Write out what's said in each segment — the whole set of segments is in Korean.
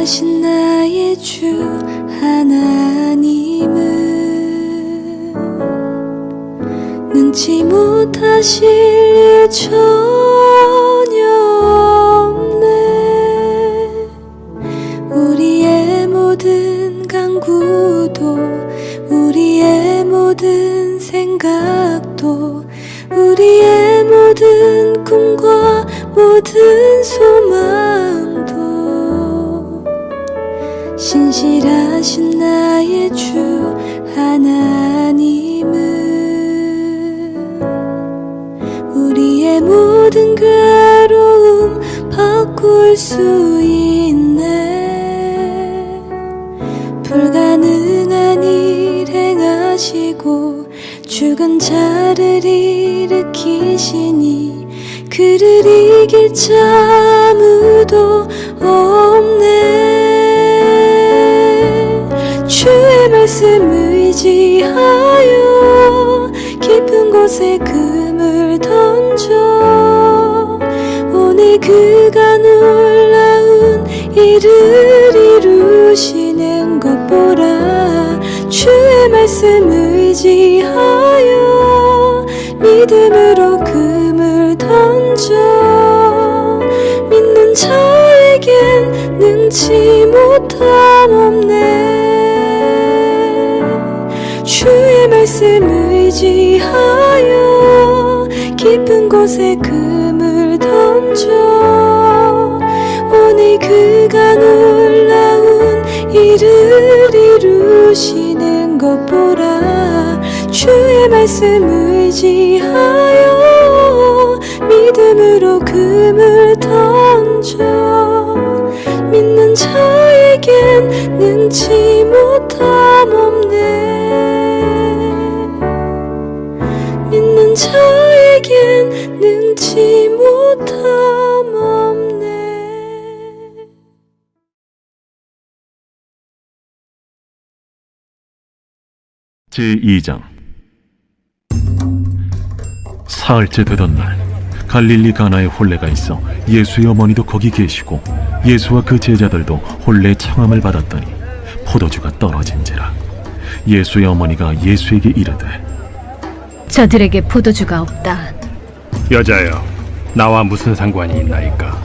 신실하신 나의 주 하나님은 능치 못하실 일 전혀 없네. 우리의 모든 간구도 우리의 모든 생각도 우리의 모든 꿈과 모든 소망도 신실하신 나의 주 하나님은 우리의 모든 괴로움 바꿀 수 있네. 불가능한 일 행하시고 죽은 자를 일으키시니 그를 이길 자 아무도 없네. 주의 말씀 의지하여 깊은 곳에 금을 던져 오늘 그가 놀라운 일을 이루시는 것 보라. 주의 말씀 의지하여 믿음으로 금을 던져 믿는 자에겐 능치 못함 없네. 주의 말씀 의지하여 깊은 곳에 금을 던져 오늘 그가 놀라운 일을 이루시는 것 보라. 주의 말씀 의지하여 믿음으로 금을 던져 믿는 자에겐 능치 못함 없네. 믿는 자에겐 능치 못함 없네. 제2장. 사흘째 되던 날 갈릴리 가나에 혼례가 있어 예수의 어머니도 거기 계시고 예수와 그 제자들도 혼례 청함을 받았더니 포도주가 떨어진지라. 예수의 어머니가 예수에게 이르되 저들에게 포도주가 없다. 여자여, 나와 무슨 상관이 있나이까?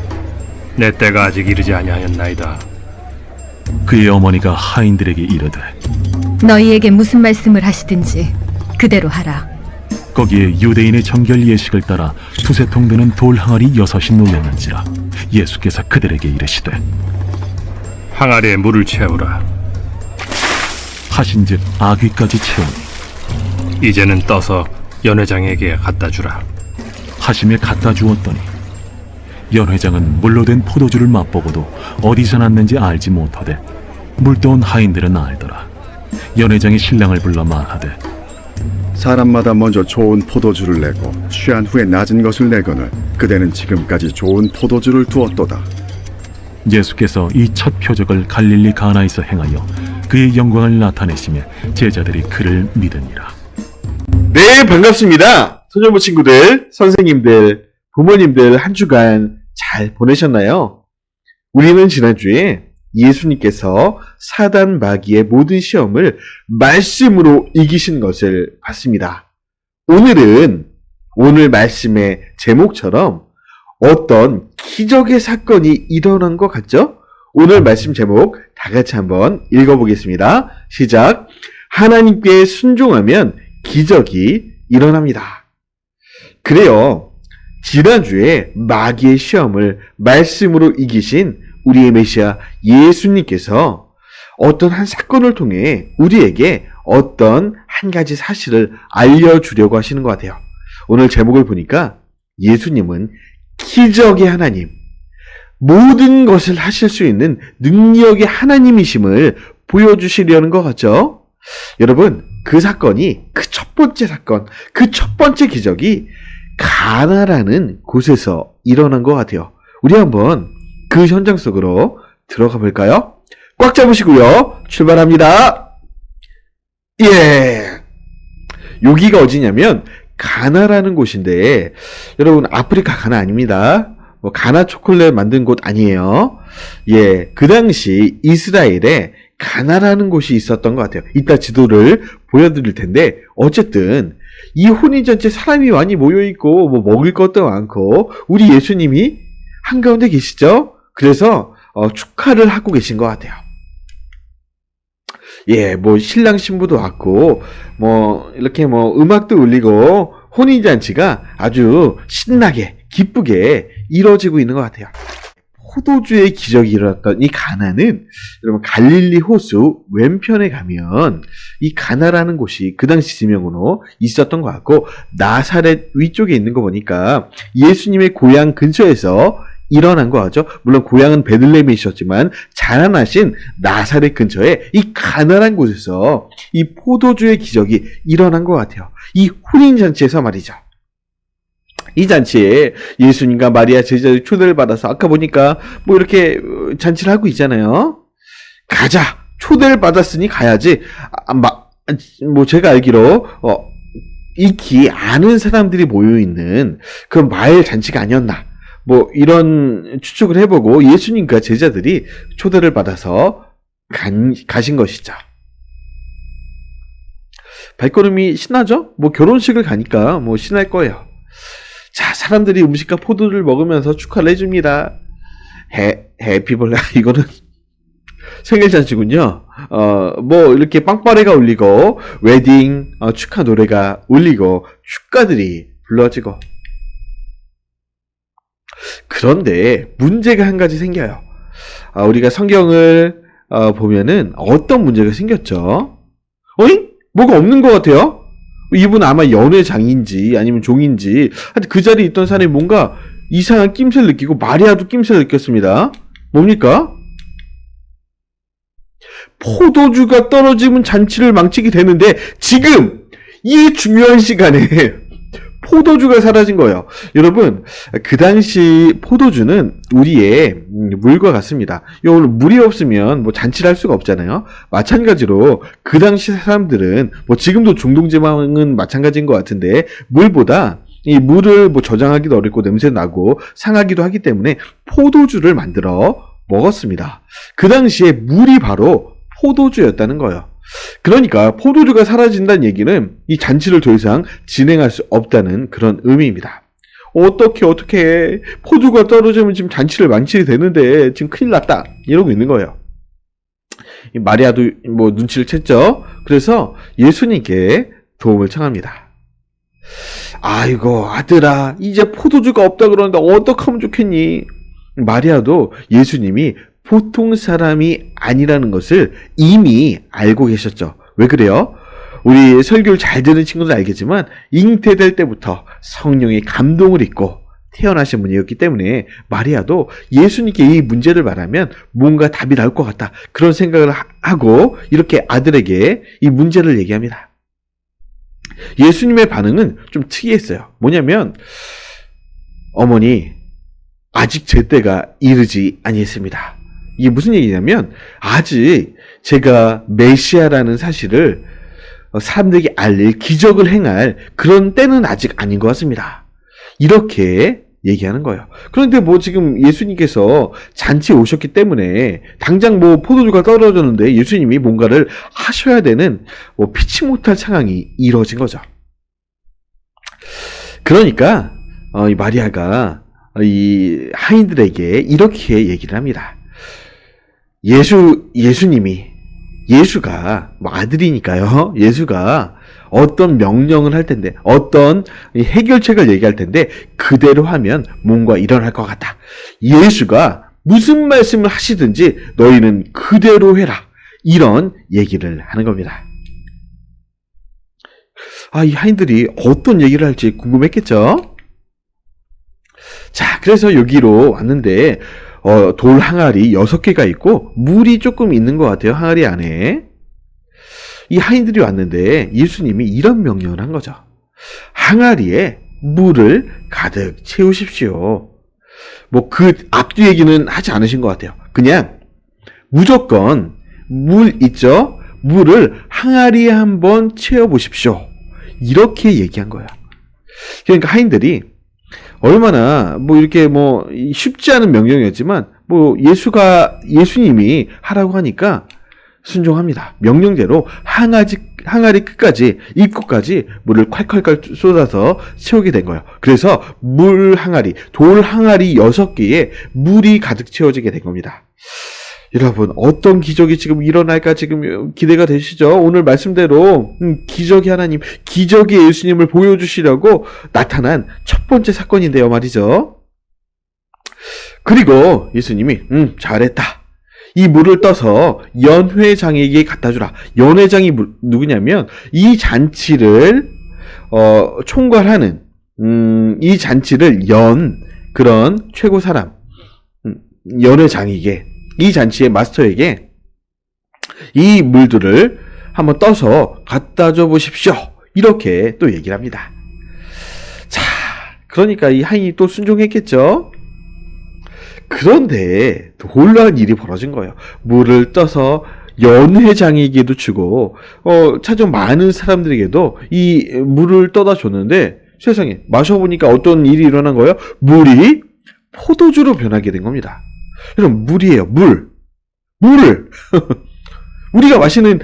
내 때가 아직 이르지 아니하였나이다. 그의 어머니가 하인들에게 이르되 너희에게 무슨 말씀을 하시든지 그대로 하라. 거기에 유대인의 정결 예식을 따라 두세 통 되는 돌 항아리 6이 놓였는지라. 예수께서 그들에게 이르시되 항아리에 물을 채우라. 하신즉 아귀까지 채우니 이제는 떠서 연회장에게 갖다 주라. 하심에 갖다 주었더니 연회장은 물로 된 포도주를 맛보고도 어디서 났는지 알지 못하되 물떠온 하인들은 알더라. 연회장이 신랑을 불러 말하되 사람마다 먼저 좋은 포도주를 내고 취한 후에 낮은 것을 내거늘 그대는 지금까지 좋은 포도주를 두었도다. 예수께서 이 첫 표적을 갈릴리 가나에서 행하여 그의 영광을 나타내시며 제자들이 그를 믿으니라. 네, 반갑습니다. 소년부 친구들, 선생님들, 부모님들 한 주간 잘 보내셨나요? 우리는 지난주에 예수님께서 사단 마귀의 모든 시험을 말씀으로 이기신 것을 봤습니다. 오늘 말씀의 제목처럼 어떤 기적의 사건이 일어난 것 같죠? 오늘 말씀 제목 다 같이 한번 읽어보겠습니다. 시작. 하나님께 순종하면 기적이 일어납니다. 그래요. 지난주에 마귀의 시험을 말씀으로 이기신 우리의 메시아 예수님께서 어떤 한 사건을 통해 우리에게 어떤 한 가지 사실을 알려주려고 하시는 것 같아요. 오늘 제목을 보니까 예수님은 기적의 하나님, 모든 것을 하실 수 있는 능력의 하나님이심을 보여주시려는 것 같죠? 여러분, 그 사건이 그 첫 번째 사건, 그 첫 번째 기적이 가나라는 곳에서 일어난 것 같아요. 우리 한번 그 현장 속으로 들어가 볼까요? 꽉 잡으시고요. 출발합니다. 예. 여기가 어디냐면 가나라는 곳인데 여러분 아프리카 가나 아닙니다. 뭐 가나 초콜릿 만든 곳 아니에요. 예, 그 당시 이스라엘에 가나라는 곳이 있었던 것 같아요. 이따 지도를 보여드릴 텐데 어쨌든 이 혼인잔치에 사람이 많이 모여있고 뭐 먹을 것도 많고 우리 예수님이 한가운데 계시죠? 그래서 축하를 하고 계신 것 같아요. 예, 뭐 신랑 신부도 왔고 뭐 이렇게 뭐 음악도 울리고 혼인잔치가 아주 신나게 기쁘게 이루어지고 있는 것 같아요. 포도주의 기적이 일어났던 이 가나는 여러분 갈릴리 호수 왼편에 가면 이 가나라는 곳이 그 당시 지명으로 있었던 것 같고 나사렛 위쪽에 있는 거 보니까 예수님의 고향 근처에서 일어난 거 같죠. 물론 고향은 베들레헴에 있었지만 자라나신 나사렛 근처에 이 가나란 곳에서 이 포도주의 기적이 일어난 것 같아요. 이 혼인잔치에서 말이죠. 이 잔치에 예수님과 마리아 제자들이 초대를 받아서 아까 보니까 뭐 이렇게 잔치를 하고 있잖아요. 가자. 초대를 받았으니 가야지. 뭐 제가 알기로 익히 아는 사람들이 모여 있는 그 마을 잔치가 아니었나. 뭐 이런 추측을 해보고 예수님과 제자들이 초대를 받아서 가신 것이죠. 발걸음이 신나죠? 뭐 결혼식을 가니까 뭐 신날 거예요. 자, 사람들이 음식과 포도를 먹으면서 축하를 해줍니다. 해피벌레. 이거는 생일잔치군요. 뭐 이렇게 빵빠레가 울리고 웨딩 축하 노래가 울리고 축가들이 불러지고. 그런데 문제가 한 가지 생겨요. 우리가 성경을 보면은 어떤 문제가 생겼죠? 어잉? 뭐가 없는 것 같아요? 이분 아마 연회장인지 아니면 종인지 하여튼 그 자리에 있던 사람이 뭔가 이상한 낌새를 느끼고 마리아도 낌새를 느꼈습니다. 뭡니까? 포도주가 떨어지면 잔치를 망치게 되는데 지금 이 중요한 시간에 포도주가 사라진 거예요. 여러분, 그 당시 포도주는 우리의 물과 같습니다. 오늘 물이 없으면 뭐 잔치를 할 수가 없잖아요. 마찬가지로 그 당시 사람들은 뭐 지금도 중동지방은 마찬가지인 것 같은데 물보다 이 물을 뭐 저장하기도 어렵고 냄새 나고 상하기도 하기 때문에 포도주를 만들어 먹었습니다. 그 당시에 물이 바로 포도주였다는 거예요. 그러니까 포도주가 사라진다는 얘기는 이 잔치를 더 이상 진행할 수 없다는 그런 의미입니다. 어떻게 포도주가 떨어지면 지금 잔치를 망치게 되는데 지금 큰일 났다 이러고 있는 거예요. 마리아도 뭐 눈치를 챘죠. 그래서 예수님께 도움을 청합니다. 아이고 아들아, 이제 포도주가 없다 그러는데 어떡하면 좋겠니? 마리아도 예수님이 보통 사람이 아니라는 것을 이미 알고 계셨죠. 왜 그래요? 우리 설교를 잘 듣는 친구들 알겠지만 잉태될 때부터 성령의 감동을 입고 태어나신 분이었기 때문에 마리아도 예수님께 이 문제를 말하면 뭔가 답이 나올 것 같다. 그런 생각을 하고 이렇게 아들에게 이 문제를 얘기합니다. 예수님의 반응은 좀 특이했어요. 뭐냐면 어머니, 아직 제 때가 이르지 아니했습니다. 이게 무슨 얘기냐면 아직 제가 메시아라는 사실을 사람들에게 알릴 기적을 행할 그런 때는 아직 아닌 것 같습니다. 이렇게 얘기하는 거예요. 그런데 뭐 지금 예수님께서 잔치에 오셨기 때문에 당장 뭐 포도주가 떨어졌는데 예수님이 뭔가를 하셔야 되는 뭐 피치 못할 상황이 이루어진 거죠. 그러니까 이 마리아가 이 하인들에게 이렇게 얘기를 합니다. 예수가 뭐 아들이니까요. 예수가 어떤 명령을 할 텐데, 어떤 해결책을 얘기할 텐데 그대로 하면 뭔가 일어날 것 같다. 예수가 무슨 말씀을 하시든지 너희는 그대로 해라. 이런 얘기를 하는 겁니다. 이 하인들이 어떤 얘기를 할지 궁금했겠죠? 자, 그래서 여기로 왔는데 돌 항아리 6개가 있고 물이 조금 있는 것 같아요. 항아리 안에. 이 하인들이 왔는데 예수님이 이런 명령을 한 거죠. 항아리에 물을 가득 채우십시오. 뭐 그 앞뒤 얘기는 하지 않으신 것 같아요. 그냥 무조건 물 있죠? 물을 항아리에 한번 채워보십시오. 이렇게 얘기한 거야. 그러니까 하인들이 얼마나 뭐 이렇게 뭐 쉽지 않은 명령이었지만 뭐 예수님이 하라고 하니까 순종합니다. 명령대로 항아리 끝까지 입구까지 물을 콸콸콸 쏟아서 채우게 된 거예요. 그래서 돌 항아리 6개에 물이 가득 채워지게 된 겁니다. 여러분, 어떤 기적이 지금 일어날까 지금 기대가 되시죠? 오늘 말씀대로 기적의 하나님, 기적의 예수님을 보여주시려고 나타난 첫 번째 사건인데요 말이죠. 그리고 예수님이 잘했다. 이 물을 떠서 연회장에게 갖다 주라. 연회장이 누구냐면 이 잔치를 총괄하는 이 잔치를 그런 최고 사람 연회장에게, 이 잔치의 마스터에게 이 물들을 한번 떠서 갖다 줘 보십시오. 이렇게 또 얘기를 합니다. 자, 그러니까 이 하인이 또 순종했겠죠. 그런데 놀라운 일이 벌어진 거예요. 물을 떠서 연회장에게도 주고 차좀 많은 사람들에게도 이 물을 떠다 줬는데 세상에 마셔보니까 어떤 일이 일어난 거예요? 물이 포도주로 변하게 된 겁니다. 여러분, 물이에요. 물을 우리가 마시는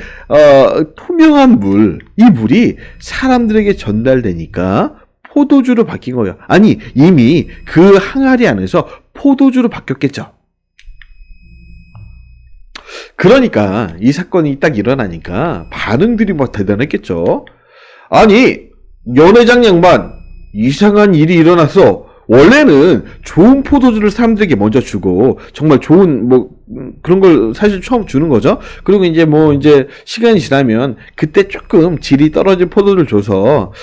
투명한 물, 이 물이 사람들에게 전달되니까 포도주로 바뀐 거예요. 아니, 이미 그 항아리 안에서 포도주로 바뀌었겠죠. 그러니까 이 사건이 딱 일어나니까 반응들이 막 대단했겠죠. 아니, 연회장 양반, 이상한 일이 일어났어. 원래는 좋은 포도주를 사람들에게 먼저 주고 정말 좋은 그런 걸 사실 처음 주는 거죠. 그리고 이제 시간이 지나면 그때 조금 질이 떨어진 포도를 줘서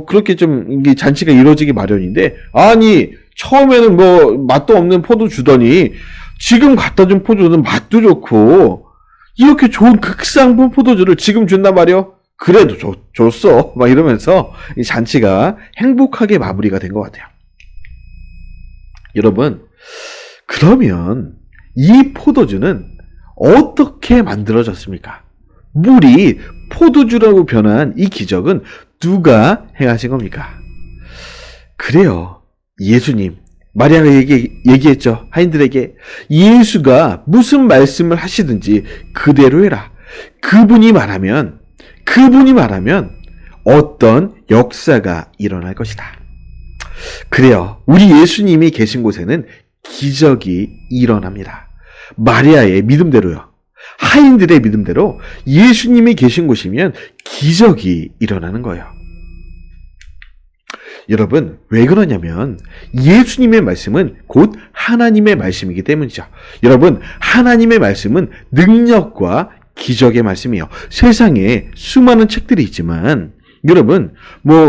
그렇게 좀 이게 잔치가 이루어지기 마련인데, 아니 처음에는 맛도 없는 포도 주더니 지금 갖다 준 포도는 맛도 좋고 이렇게 좋은 극상품 포도주를 지금 준단 말이요. 그래도 줬어. 막 이러면서 이 잔치가 행복하게 마무리가 된 것 같아요. 여러분, 그러면 이 포도주는 어떻게 만들어졌습니까? 물이 포도주라고 변한 이 기적은 누가 행하신 겁니까? 그래요. 예수님. 마리아가 얘기했죠. 하인들에게 예수가 무슨 말씀을 하시든지 그대로 해라. 그분이 말하면 어떤 역사가 일어날 것이다. 그래요. 우리 예수님이 계신 곳에는 기적이 일어납니다. 마리아의 믿음대로요. 하인들의 믿음대로 예수님이 계신 곳이면 기적이 일어나는 거예요. 여러분, 왜 그러냐면 예수님의 말씀은 곧 하나님의 말씀이기 때문이죠. 여러분, 하나님의 말씀은 능력과 기적의 말씀이에요. 세상에 수많은 책들이 있지만 여러분,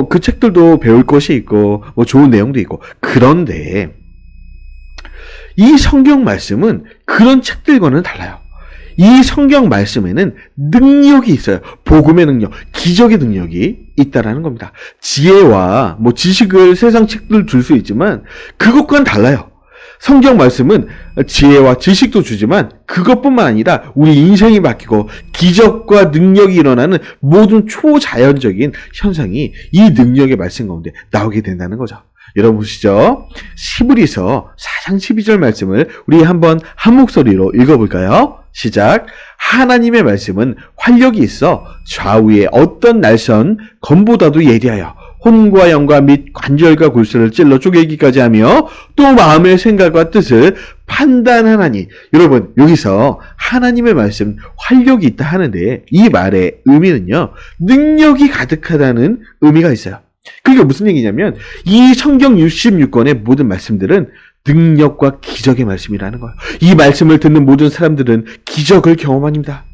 그 책들도 배울 것이 있고 좋은 내용도 있고, 그런데 이 성경 말씀은 그런 책들과는 달라요. 이 성경 말씀에는 능력이 있어요. 복음의 능력, 기적의 능력이 있다라는 겁니다. 지혜와 지식을 세상 책들 줄 수 있지만 그것과는 달라요. 성경 말씀은 지혜와 지식도 주지만 그것뿐만 아니라 우리 인생이 바뀌고 기적과 능력이 일어나는 모든 초자연적인 현상이 이 능력의 말씀 가운데 나오게 된다는 거죠. 여러분 보시죠. 히브리서 4장 12절 말씀을 우리 한번 한 목소리로 읽어볼까요? 시작. 하나님의 말씀은 활력이 있어 좌우의 어떤 날선 검보다도 예리하여 혼과 영과 및 관절과 골수를 찔러 쪼개기까지 하며 또 마음의 생각과 뜻을 판단하나니. 여러분, 여기서 하나님의 말씀 활력이 있다 하는데 이 말의 의미는요, 능력이 가득하다는 의미가 있어요. 그게 무슨 얘기냐면 이 성경 66권의 모든 말씀들은 능력과 기적의 말씀이라는 거예요. 이 말씀을 듣는 모든 사람들은 기적을 경험합니다.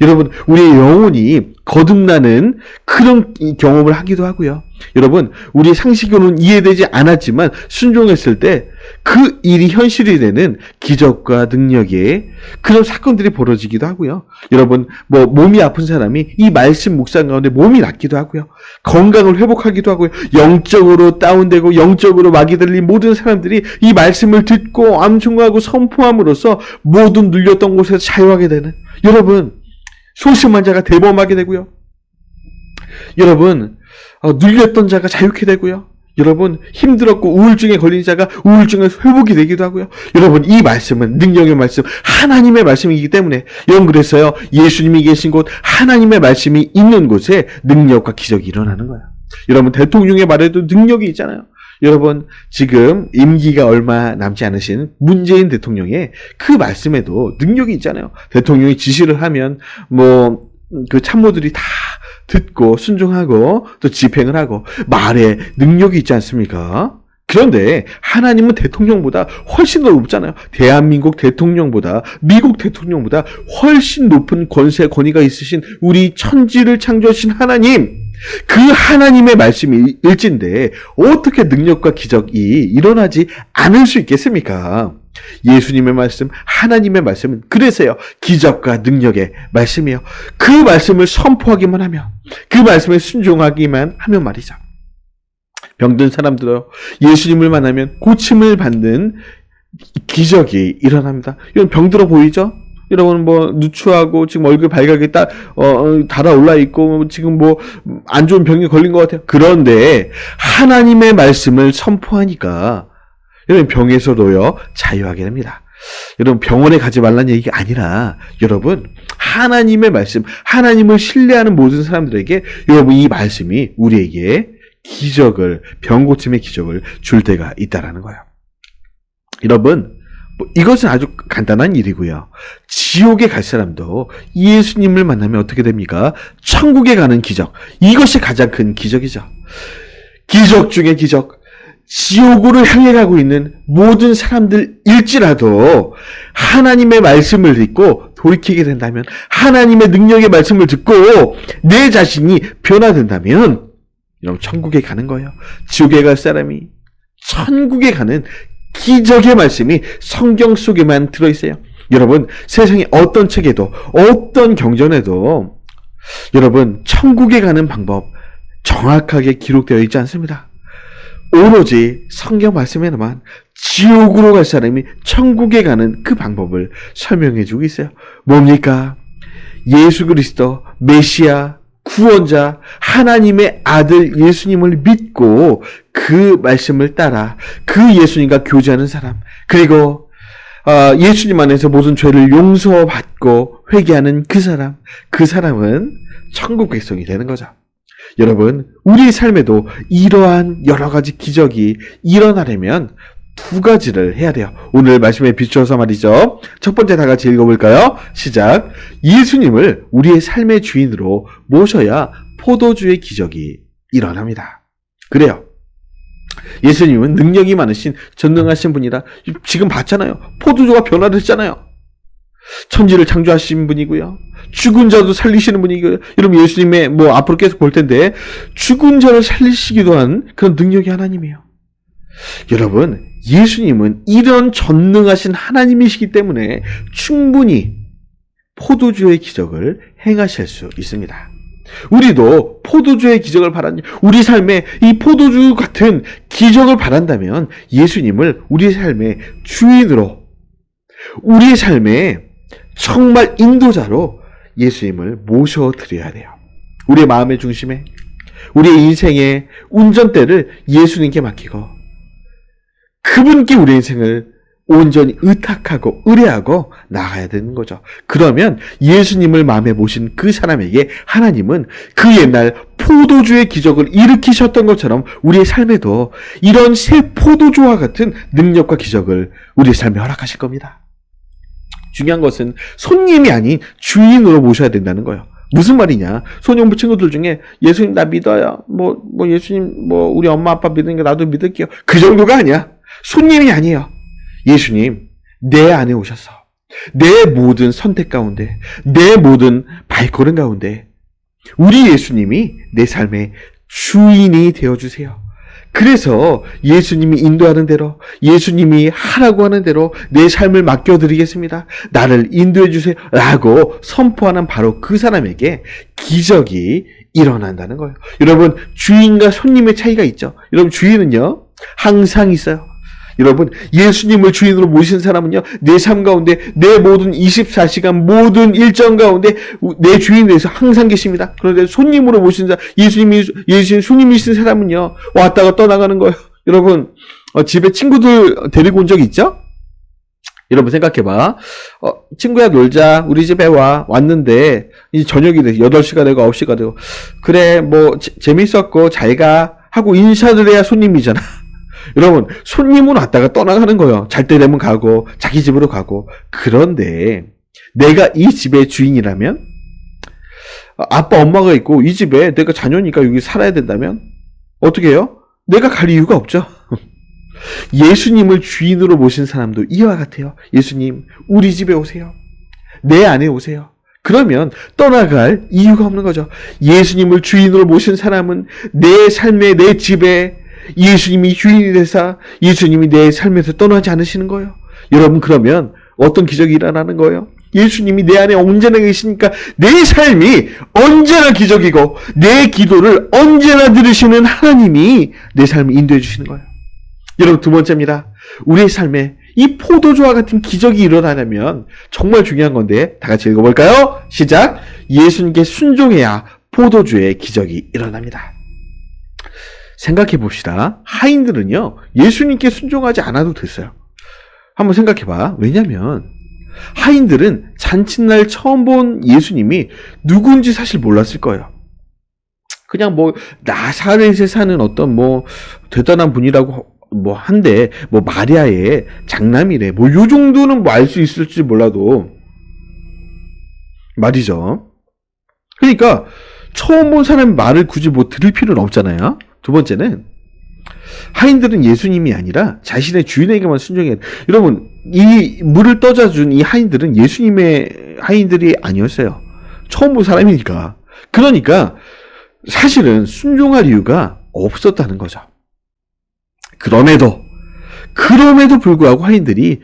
여러분, 우리의 영혼이 거듭나는 그런 경험을 하기도 하고요. 여러분, 우리 상식으로는 이해되지 않았지만 순종했을 때 그 일이 현실이 되는 기적과 능력의 그런 사건들이 벌어지기도 하고요. 여러분, 몸이 아픈 사람이 이 말씀 묵상 가운데 몸이 낫기도 하고요. 건강을 회복하기도 하고요. 영적으로 다운되고 영적으로 막이 들린 모든 사람들이 이 말씀을 듣고 암송하고 선포함으로써 모든 눌렸던 곳에서 자유하게 되는, 여러분, 소심한 자가 대범하게 되고요. 여러분, 눌렸던 자가 자유케 되고요. 여러분, 힘들었고 우울증에 걸린 자가 우울증을 회복이 되기도 하고요. 여러분, 이 말씀은 능력의 말씀, 하나님의 말씀이기 때문에, 여러분, 그래서요, 예수님이 계신 곳, 하나님의 말씀이 있는 곳에 능력과 기적이 일어나는 거예요. 여러분, 대통령의 말에도 능력이 있잖아요. 여러분, 지금 임기가 얼마 남지 않으신 문재인 대통령의 그 말씀에도 능력이 있잖아요. 대통령이 지시를 하면 그 참모들이 다 듣고 순종하고 또 집행을 하고, 말에 능력이 있지 않습니까? 그런데 하나님은 대통령보다 훨씬 더 높잖아요. 대한민국 대통령보다, 미국 대통령보다 훨씬 높은 권세, 권위가 있으신 우리 천지를 창조하신 하나님, 그 하나님의 말씀이 일진데 어떻게 능력과 기적이 일어나지 않을 수 있겠습니까? 예수님의 말씀, 하나님의 말씀은 그래서요, 기적과 능력의 말씀이에요. 그 말씀을 선포하기만 하면, 그 말씀에 순종하기만 하면 말이죠, 병든 사람들도 예수님을 만나면 고침을 받는 기적이 일어납니다. 이건 병들어 보이죠? 여러분, 누추하고 지금 얼굴 발각이 딱 달아올라 있고 지금 안 좋은 병에 걸린 것 같아요. 그런데 하나님의 말씀을 선포하니까 여러분, 병에서도요 자유하게 됩니다. 여러분, 병원에 가지 말라는 얘기가 아니라, 여러분, 하나님의 말씀, 하나님을 신뢰하는 모든 사람들에게 여러분, 이 말씀이 우리에게 기적을, 병고침의 기적을 줄 때가 있다라는 거예요. 여러분, 이것은 아주 간단한 일이고요. 지옥에 갈 사람도 예수님을 만나면 어떻게 됩니까? 천국에 가는 기적. 이것이 가장 큰 기적이죠. 기적 중에 기적. 지옥으로 향해 가고 있는 모든 사람들일지라도 하나님의 말씀을 듣고 돌이키게 된다면, 하나님의 능력의 말씀을 듣고 내 자신이 변화된다면, 여러분, 천국에 가는 거예요. 지옥에 갈 사람이 천국에 가는 기적의 말씀이 성경 속에만 들어있어요. 여러분, 세상의 어떤 책에도, 어떤 경전에도 여러분, 천국에 가는 방법 정확하게 기록되어 있지 않습니다. 오로지 성경 말씀에만 지옥으로 갈 사람이 천국에 가는 그 방법을 설명해 주고 있어요. 뭡니까? 예수 그리스도, 메시아, 구원자, 하나님의 아들 예수님을 믿고 그 말씀을 따라 그 예수님과 교제하는 사람, 그리고 예수님 안에서 모든 죄를 용서받고 회개하는 그 사람은 천국 백성이 되는 거죠. 여러분, 우리 삶에도 이러한 여러 가지 기적이 일어나려면 두 가지를 해야 돼요. 오늘 말씀에 비추어서 말이죠. 첫 번째, 다 같이 읽어볼까요? 시작. 예수님을 우리의 삶의 주인으로 모셔야 포도주의 기적이 일어납니다. 그래요. 예수님은 능력이 많으신 전능하신 분이라 지금 봤잖아요. 포도주가 변화됐잖아요. 천지를 창조하신 분이고요. 죽은 자도 살리시는 분이고요. 여러분, 예수님의 앞으로 계속 볼 텐데 죽은 자를 살리시기도 한 그런 능력이 하나님이에요. 여러분, 예수님은 이런 전능하신 하나님이시기 때문에 충분히 포도주의 기적을 행하실 수 있습니다. 우리도 포도주의 기적을 바라니, 우리 삶에 이 포도주 같은 기적을 바란다면 예수님을 우리 삶의 주인으로, 우리의 삶에 정말 인도자로 예수님을 모셔드려야 돼요. 우리의 마음의 중심에, 우리의 인생의 운전대를 예수님께 맡기고 그분께 우리 인생을 온전히 의탁하고 의뢰하고 나가야 되는 거죠. 그러면 예수님을 마음에 모신 그 사람에게 하나님은 그 옛날 포도주의 기적을 일으키셨던 것처럼 우리의 삶에도 이런 새 포도주와 같은 능력과 기적을 우리의 삶에 허락하실 겁니다. 중요한 것은 손님이 아닌 주인으로 모셔야 된다는 거예요. 무슨 말이냐? 소년부 친구들 중에 예수님 나 믿어요. 예수님 우리 엄마 아빠 믿으니까 나도 믿을게요. 그 정도가 아니야. 손님이 아니에요. 예수님, 내 안에 오셔서 내 모든 선택 가운데, 내 모든 발걸음 가운데 우리 예수님이 내 삶의 주인이 되어주세요. 그래서 예수님이 인도하는 대로, 예수님이 하라고 하는 대로 내 삶을 맡겨드리겠습니다. 나를 인도해 주세요 라고 선포하는 바로 그 사람에게 기적이 일어난다는 거예요. 여러분, 주인과 손님의 차이가 있죠. 여러분, 주인은요 항상 있어요. 여러분, 예수님을 주인으로 모신 사람은요, 내 삶 가운데, 내 모든 24시간 모든 일정 가운데 내 주인에 대해서 항상 계십니다. 그런데 손님으로 모신 사람, 예수님 손님이신 사람은요, 왔다가 떠나가는 거예요. 여러분, 집에 친구들 데리고 온 적 있죠? 여러분 생각해봐. 친구야 놀자. 우리 집에 왔는데 이제 저녁이 돼. 8시가 되고 9시가 되고. 그래 뭐 재밌었고 잘 가. 하고 인사를 해야 손님이잖아. 여러분 손님은 왔다가 떠나가는 거예요. 잘 때 되면 가고 자기 집으로 가고. 그런데 내가 이 집의 주인이라면, 아빠 엄마가 있고 이 집에 내가 자녀니까 여기 살아야 된다면 어떻게 해요? 내가 갈 이유가 없죠. 예수님을 주인으로 모신 사람도 이와 같아요. 예수님, 우리 집에 오세요. 내 안에 오세요. 그러면 떠나갈 이유가 없는 거죠. 예수님을 주인으로 모신 사람은 내 삶에, 내 집에 예수님이 주인이 되사 예수님이 내 삶에서 떠나지 않으시는 거예요. 여러분, 그러면 어떤 기적이 일어나는 거예요? 예수님이 내 안에 언제나 계시니까 내 삶이 언제나 기적이고 내 기도를 언제나 들으시는 하나님이 내 삶을 인도해 주시는 거예요. 여러분, 두 번째입니다. 우리의 삶에 이 포도주와 같은 기적이 일어나려면 정말 중요한 건데 다 같이 읽어볼까요? 시작! 예수님께 순종해야 포도주의 기적이 일어납니다. 생각해 봅시다. 하인들은요, 예수님께 순종하지 않아도 됐어요. 한번 생각해 봐. 왜냐면 하인들은 잔칫날 처음 본 예수님이 누군지 사실 몰랐을 거예요. 그냥 뭐 나사렛에 사는 어떤 뭐 대단한 분이라고 뭐 한데, 뭐 마리아의 장남이래, 뭐 요 정도는 뭐 알 수 있을지 몰라도 말이죠. 그러니까 처음 본 사람의 말을 굳이 뭐 들을 필요는 없잖아요. 두 번째는 하인들은 예수님이 아니라 자신의 주인에게만 순종해야 돼. 여러분, 이 물을 떠다준 이 하인들은 예수님의 하인들이 아니었어요. 처음 본 사람이니까. 그러니까 사실은 순종할 이유가 없었다는 거죠. 그럼에도 불구하고 하인들이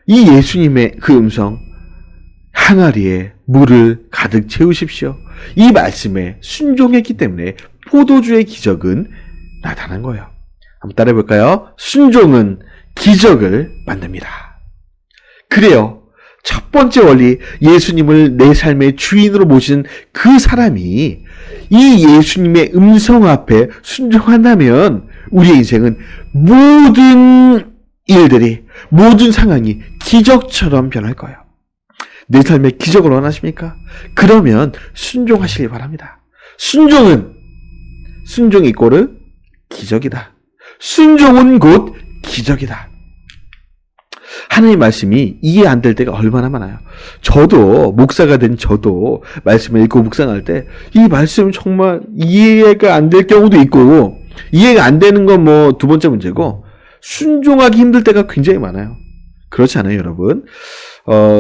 이 예수님의 그 음성, 항아리에 물을 가득 채우십시오, 이 말씀에 순종했기 때문에 포도주의 기적은 나타난 거예요. 한번 따라해 볼까요? 순종은 기적을 만듭니다. 그래요. 첫 번째 원리, 예수님을 내 삶의 주인으로 모신 그 사람이 이 예수님의 음성 앞에 순종한다면 우리의 인생은 모든 일들이, 모든 상황이 기적처럼 변할 거예요. 내 삶에 기적을 원하십니까? 그러면 순종하시길 바랍니다. 순종 이꼬르 기적이다. 순종은 곧 기적이다. 하나님의 말씀이 이해 안 될 때가 얼마나 많아요. 저도 목사가 된 저도 말씀을 읽고 묵상할 때 이 말씀 정말 이해가 안 될 경우도 있고, 이해가 안 되는 건 뭐 두 번째 문제고, 순종하기 힘들 때가 굉장히 많아요. 그렇지 않아요, 여러분?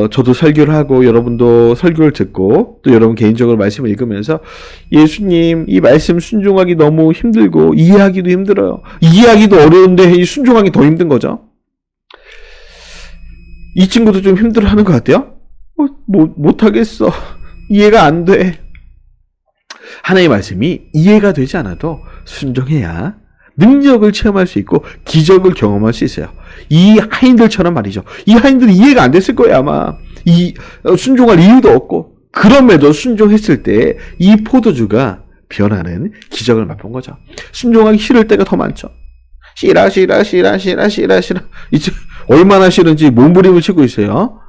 저도 설교를 하고 여러분도 설교를 듣고 또 여러분 개인적으로 말씀을 읽으면서 예수님, 이 말씀 순종하기 너무 힘들고 이해하기도 힘들어요. 이해하기도 어려운데 이 순종하기 더 힘든 거죠. 이 친구도 좀 힘들어하는 것 같아요. 못하겠어. 이해가 안 돼. 하나님의 말씀이 이해가 되지 않아도 순종해야 능력을 체험할 수 있고 기적을 경험할 수 있어요. 이 하인들처럼 말이죠. 이 하인들이 이해가 안 됐을 거예요, 아마. 순종할 이유도 없고. 그럼에도 순종했을 때 이 포도주가 변하는 기적을 맛본 거죠. 순종하기 싫을 때가 더 많죠. 싫어. 이제 얼마나 싫은지 몸부림을 치고 있어요.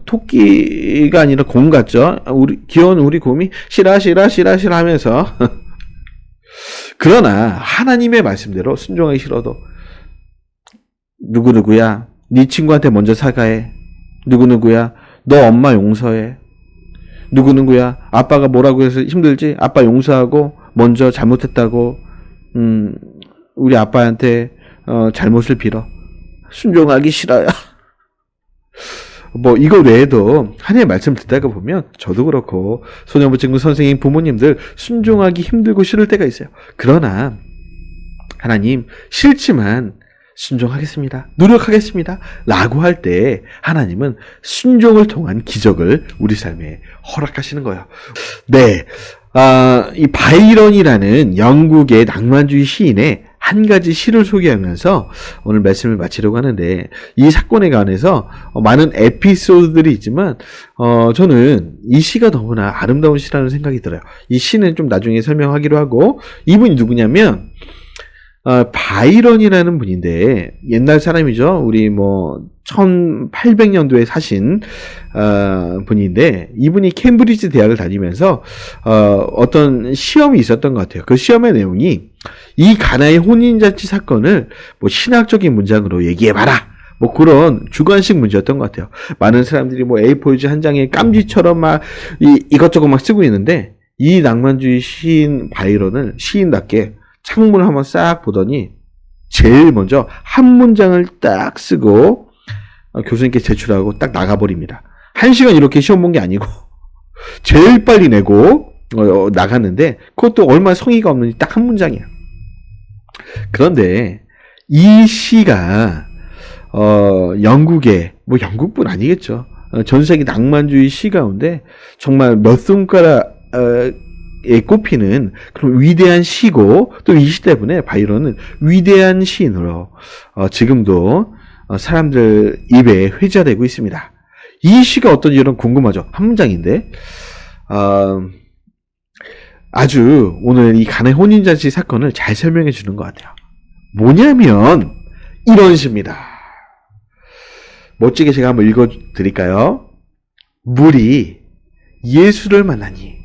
토끼가 아니라 곰 같죠? 귀여운 우리 곰이 싫어 하면서. 그러나 하나님의 말씀대로 순종하기 싫어도 누구누구야, 네 친구한테 먼저 사과해. 누구누구야, 너 엄마 용서해. 누구누구야, 아빠가 뭐라고 해서 힘들지? 아빠 용서하고 먼저 잘못했다고 우리 아빠한테 잘못을 빌어. 순종하기 싫어요. 뭐 이거 외에도 하나님의 말씀 듣다가 보면 저도 그렇고 소년부 친구 선생님 부모님들 순종하기 힘들고 싫을 때가 있어요. 그러나 하나님, 싫지만 순종하겠습니다, 노력하겠습니다 라고 할 때 하나님은 순종을 통한 기적을 우리 삶에 허락하시는 거예요. 네, 이 바이런이라는 영국의 낭만주의 시인의 한 가지 시를 소개하면서 오늘 말씀을 마치려고 하는데, 이 사건에 관해서 많은 에피소드들이 있지만 저는 이 시가 너무나 아름다운 시라는 생각이 들어요. 이 시는 좀 나중에 설명하기로 하고, 이분이 누구냐면 바이런이라는 분인데 옛날 사람이죠. 우리 1800년도에 사신 분인데, 이분이 캠브리지 대학을 다니면서 어떤 시험이 있었던 것 같아요. 그 시험의 내용이 이 가나의 혼인잔치 사건을 신학적인 문장으로 얘기해봐라, 그런 주관식 문제였던 것 같아요. 많은 사람들이 A4용지 한 장에 깜지처럼 막 이것저것 막 쓰고 있는데, 이 낭만주의 시인 바이런은 시인답게 창문을 한번 싹 보더니 제일 먼저 한 문장을 딱 쓰고 교수님께 제출하고 딱 나가버립니다. 1시간 이렇게 시험 본 게 아니고 제일 빨리 내고 나갔는데, 그것도 얼마나 성의가 없는지 딱 한 문장이야. 그런데 이 시가 영국의, 영국뿐 아니겠죠, 전 세계 낭만주의 시 가운데 정말 몇 손가락에 꼽히는 그런 위대한 시고, 또 이 시 때문에 바이런은 위대한 시인으로 지금도 사람들 입에 회자되고 있습니다. 이 시가 어떤지 여러분 궁금하죠? 한 문장인데 아주 오늘 이 가나의 혼인잔치 사건을 잘 설명해 주는 것 같아요. 뭐냐면 이런 시입니다. 멋지게 제가 한번 읽어 드릴까요? 물이 예수를 만나니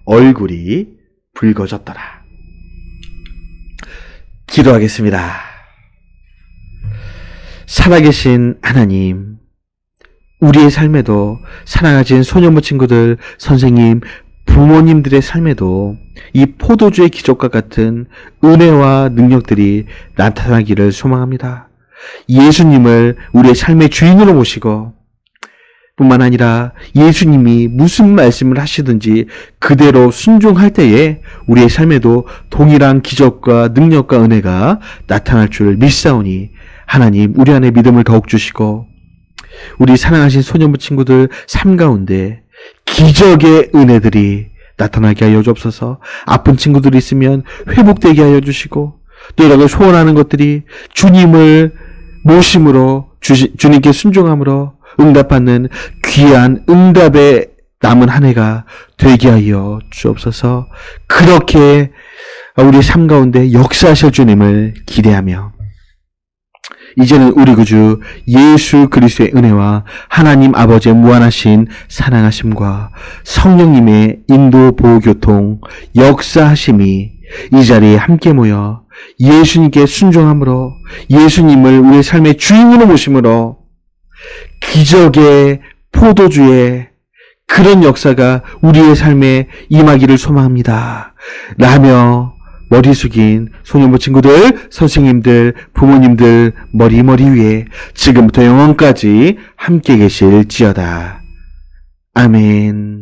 얼굴이 붉어졌더라. 기도하겠습니다. 살아계신 하나님, 우리의 삶에도, 사랑하신 소년부 친구들, 선생님, 부모님들의 삶에도 이 포도주의 기적과 같은 은혜와 능력들이 나타나기를 소망합니다. 예수님을 우리의 삶의 주인으로 모시고, 뿐만 아니라 예수님이 무슨 말씀을 하시든지 그대로 순종할 때에 우리의 삶에도 동일한 기적과 능력과 은혜가 나타날 줄 믿사오니, 하나님 우리 안에 믿음을 더욱 주시고, 우리 사랑하신 소년부 친구들 삶 가운데 기적의 은혜들이 나타나게 하여 주옵소서. 아픈 친구들이 있으면 회복되게 하여 주시고, 또 이렇게 소원하는 것들이 주님을 모심으로, 주님께 순종함으로 응답받는 귀한 응답의 남은 한 해가 되게 하여 주옵소서. 그렇게 우리 삶 가운데 역사하실 주님을 기대하며, 이제는 우리 구주 예수 그리스도의 은혜와 하나님 아버지의 무한하신 사랑하심과 성령님의 인도 보호 교통 역사하심이 이 자리에 함께 모여 예수님께 순종함으로, 예수님을 우리의 삶의 주인으로 모심으로 기적의 포도주의 그런 역사가 우리의 삶에 임하기를 소망합니다. 라며 머리 숙인 소년부 친구들, 선생님들, 부모님들 머리 위에 지금부터 영원까지 함께 계실지어다. 아멘.